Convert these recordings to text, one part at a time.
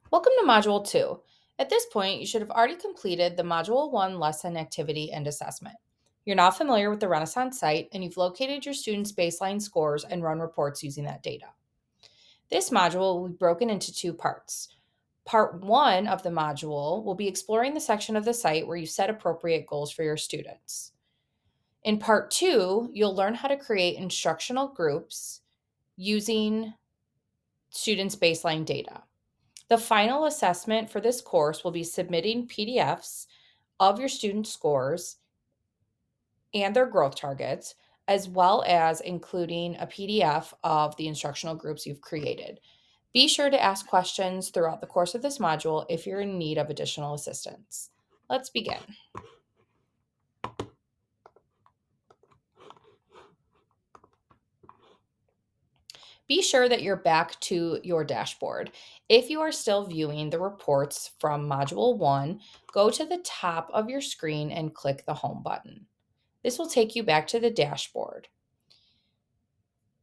Welcome to Module 2. At this point, you should have already completed the Module 1 lesson activity and assessment. You're now familiar with the Renaissance site and you've located your students' baseline scores and run reports using that data. This module will be broken into two parts. Part 1 of the module will be exploring the section of the site where you set appropriate goals for your students. In Part 2, you'll learn how to create instructional groups using students' baseline data. The final assessment for this course will be submitting PDFs of your student scores and their growth targets, as well as including a PDF of the instructional groups you've created. Be sure to ask questions throughout the course of this module if you're in need of additional assistance. Let's begin. Be sure that you're back to your dashboard. If you are still viewing the reports from Module 1, go to the top of your screen and click the Home button. This will take you back to the dashboard.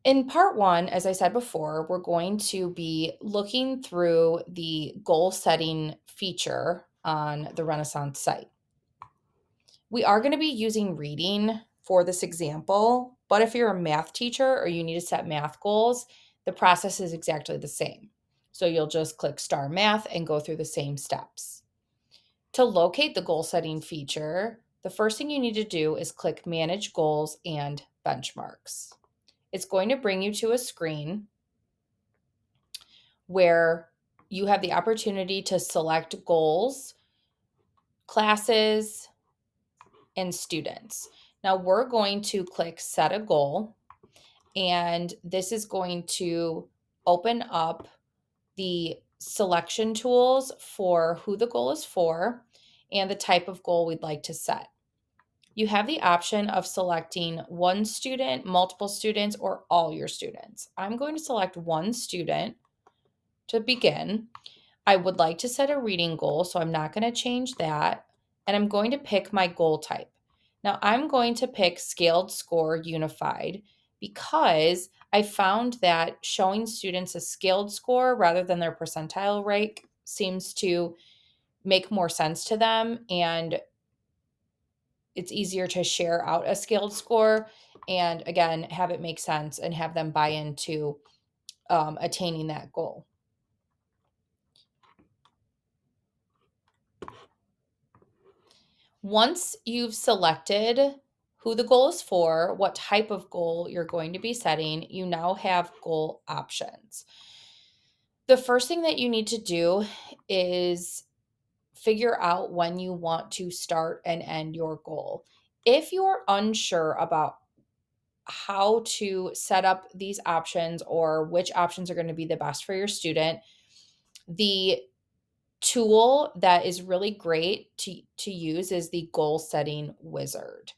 In part 1, as I said before, we're going to be looking through the goal setting feature on the Renaissance site. We are going to be using reading for this example, but if you're a math teacher or you need to set math goals, the process is exactly the same. So you'll just click Star Math and go through the same steps. To locate the goal setting feature, the first thing you need to do is click Manage Goals and Benchmarks. It's going to bring you to a screen where you have the opportunity to select goals, classes, and students. Now we're going to click Set a Goal, and this is going to open up the selection tools for who the goal is for and the type of goal we'd like to set. You have the option of selecting one student, multiple students, or all your students. I'm going to select one student to begin. I would like to set a reading goal, so I'm not going to change that. And I'm going to pick my goal type. Now, I'm going to pick Scaled Score Unified because I found that showing students a scaled score rather than their percentile rank seems to make more sense to them, and it's easier to share out a scaled score and, again, have it make sense and have them buy into attaining that goal. Once you've selected who the goal is for, what type of goal you're going to be setting, you now have goal options. The first thing that you need to do is figure out when you want to start and end your goal. If you're unsure about how to set up these options or which options are going to be the best for your student, the tool that is really great to use is the goal setting wizard.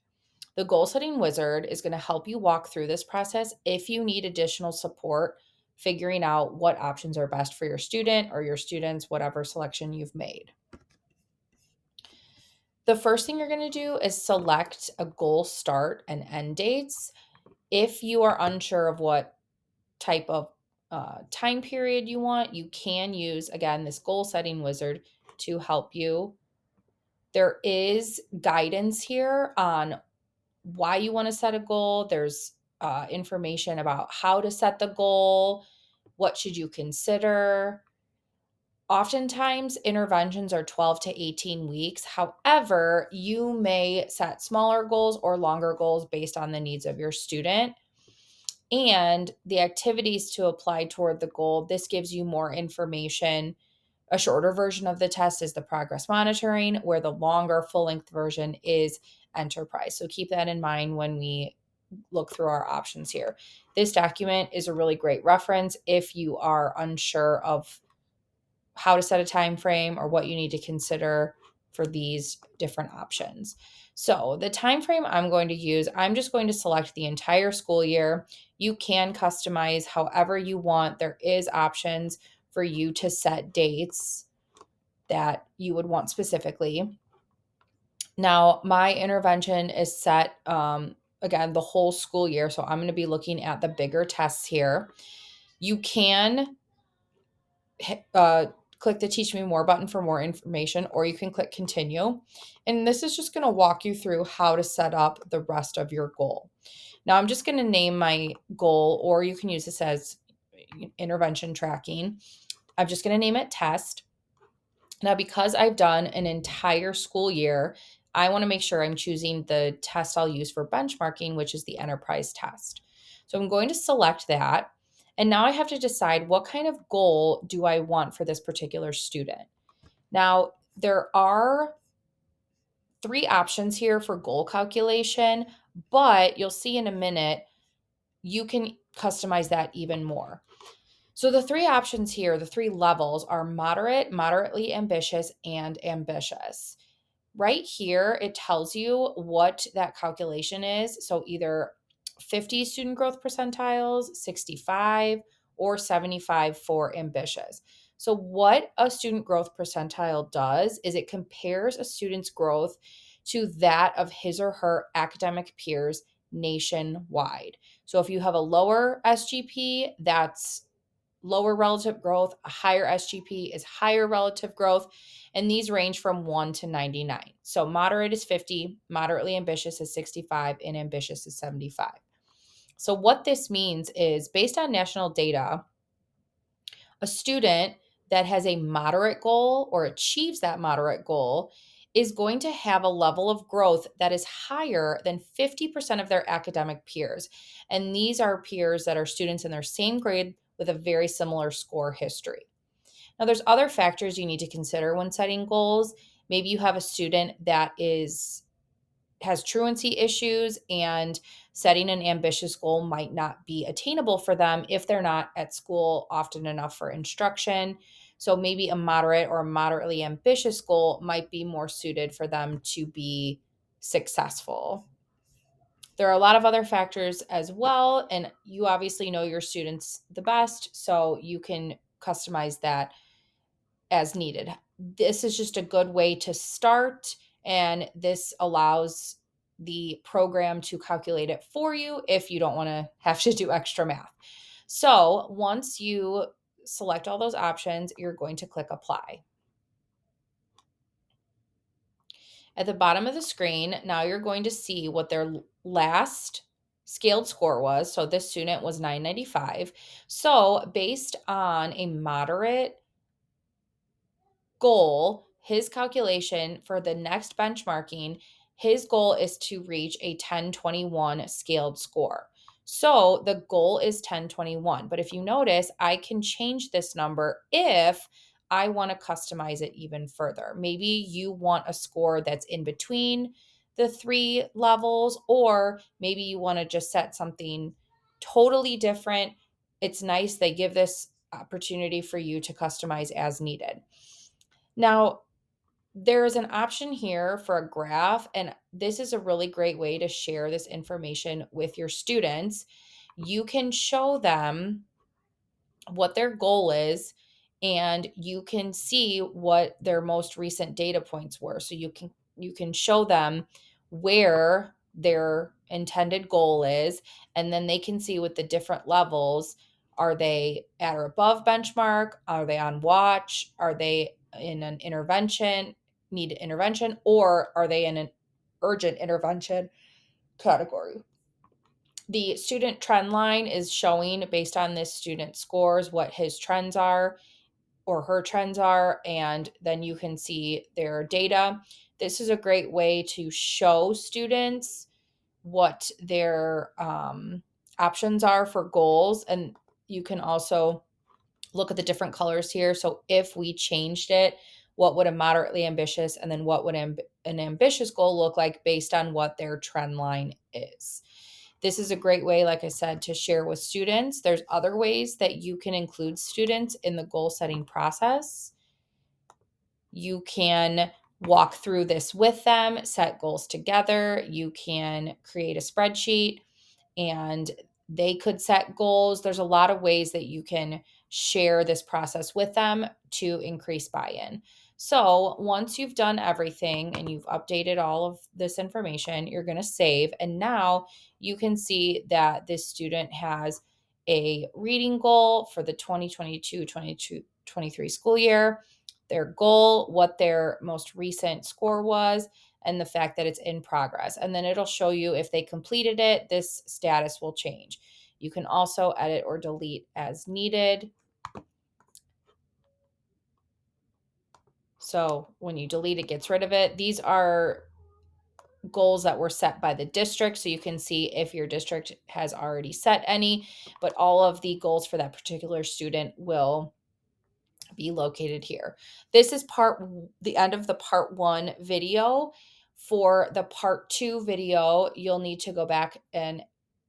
The goal setting wizard is going to help you walk through this process if you need additional support figuring out what options are best for your student or your students, whatever selection you've made. The first thing you're going to do is select a goal start and end dates. If you are unsure of what type of time period you want, you can use, again, this goal setting wizard to help you. There is guidance here on why you want to set a goal. There's information about how to set the goal, what should you consider. Oftentimes, interventions are 12 to 18 weeks. However, you may set smaller goals or longer goals based on the needs of your student and the activities to apply toward the goal. This gives you more information. A shorter version of the test is the progress monitoring, where the longer full length version is enterprise. So keep that in mind when we look through our options here. This document is a really great reference if you are unsure of how to set a time frame or what you need to consider for these different options. So the time frame I'm going to use, I'm just going to select the entire school year. You can customize however you want. There is options for you to set dates that you would want specifically. Now, my intervention is set again the whole school year, so I'm going to be looking at the bigger tests here. You can click click the Teach Me More button for more information, or you can click Continue. And this is just going to walk you through how to set up the rest of your goal. Now, I'm just going to name my goal, or you can use this as intervention tracking. I'm just going to name it test. Now, because I've done an entire school year, I want to make sure I'm choosing the test I'll use for benchmarking, which is the enterprise test. So I'm going to select that. And now I have to decide what kind of goal do I want for this particular student. Now, there are 3 options here for goal calculation, but you'll see in a minute, you can customize that even more. So the 3 options here, the 3 levels are moderate, moderately ambitious, and ambitious. Right here, it tells you what that calculation is. So either 50 student growth percentiles, 65, or 75 for ambitious. So what a student growth percentile does is it compares a student's growth to that of his or her academic peers nationwide. So if you have a lower SGP, that's lower relative growth. A higher SGP is higher relative growth. And these range from 1 to 99. So moderate is 50, moderately ambitious is 65, and ambitious is 75. So what this means is based on national data, a student that has a moderate goal or achieves that moderate goal is going to have a level of growth that is higher than 50% of their academic peers. And these are peers that are students in their same grade with a very similar score history. Now, there's other factors you need to consider when setting goals. Maybe you have a student that has truancy issues, and setting an ambitious goal might not be attainable for them if they're not at school often enough for instruction. So maybe a moderate or a moderately ambitious goal might be more suited for them to be successful. There are a lot of other factors as well, and you obviously know your students the best, so you can customize that as needed. This is just a good way to start, and this allows the program to calculate it for you if you don't want to have to do extra math. So once you select all those options, you're going to click apply. At the bottom of the screen, now you're going to see what their last scaled score was. So this student was 995. So based on a moderate goal, his calculation for the next benchmarking, his goal is to reach a 1021 scaled score. So the goal is 1021. But if you notice, I can change this number if I want to customize it even further. Maybe you want a score that's in between the 3 levels, or maybe you want to just set something totally different. It's nice they give this opportunity for you to customize as needed. Now, there is an option here for a graph, and this is a really great way to share this information with your students. You can show them what their goal is, and you can see what their most recent data points were. So you can show them where their intended goal is, and then they can see with the different levels, are they at or above benchmark, are they on watch, are they in an intervention, need intervention, or are they in an urgent intervention category. The student trend line is showing based on this student scores what his trends are or her trends are, and then you can see their data. This is a great way to show students what their options are for goals, and you can also look at the different colors here. So if we changed it, what would a moderately ambitious and then what would an ambitious goal look like based on what their trend line is? This is a great way, like I said, to share with students. There's other ways that you can include students in the goal setting process. You can walk through this with them, set goals together. You can create a spreadsheet and they could set goals. There's a lot of ways that you can share this process with them to increase buy-in. So once you've done everything and you've updated all of this information, you're going to save. And now you can see that this student has a reading goal for the 2022 2023 school year, their goal, what their most recent score was, and the fact that it's in progress. And then it'll show you if they completed it, this status will change. You can also edit or delete as needed. So when you delete it, gets rid of it. These are goals that were set by the district, so you can see if your district has already set any, but all of the goals for that particular student will be located here. This is the end of the part 1 video. For the part 2 video, you'll need to go back and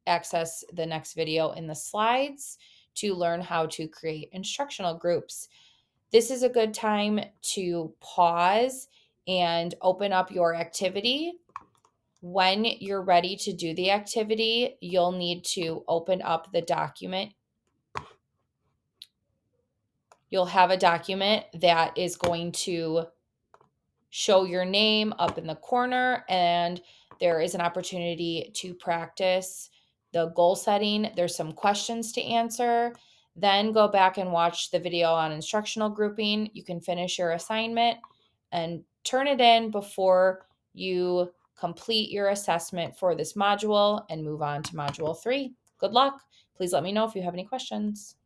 access the next video in the slides to learn how to create instructional groups. This is a good time to pause and open up your activity. When you're ready to do the activity, you'll need to open up the document. You'll have a document that is going to show your name up in the corner, and there is an opportunity to practice the goal setting. There's some questions to answer. Then go back and watch the video on instructional grouping. You can finish your assignment and turn it in before you complete your assessment for this module and move on to module 3. Good luck. Please let me know if you have any questions.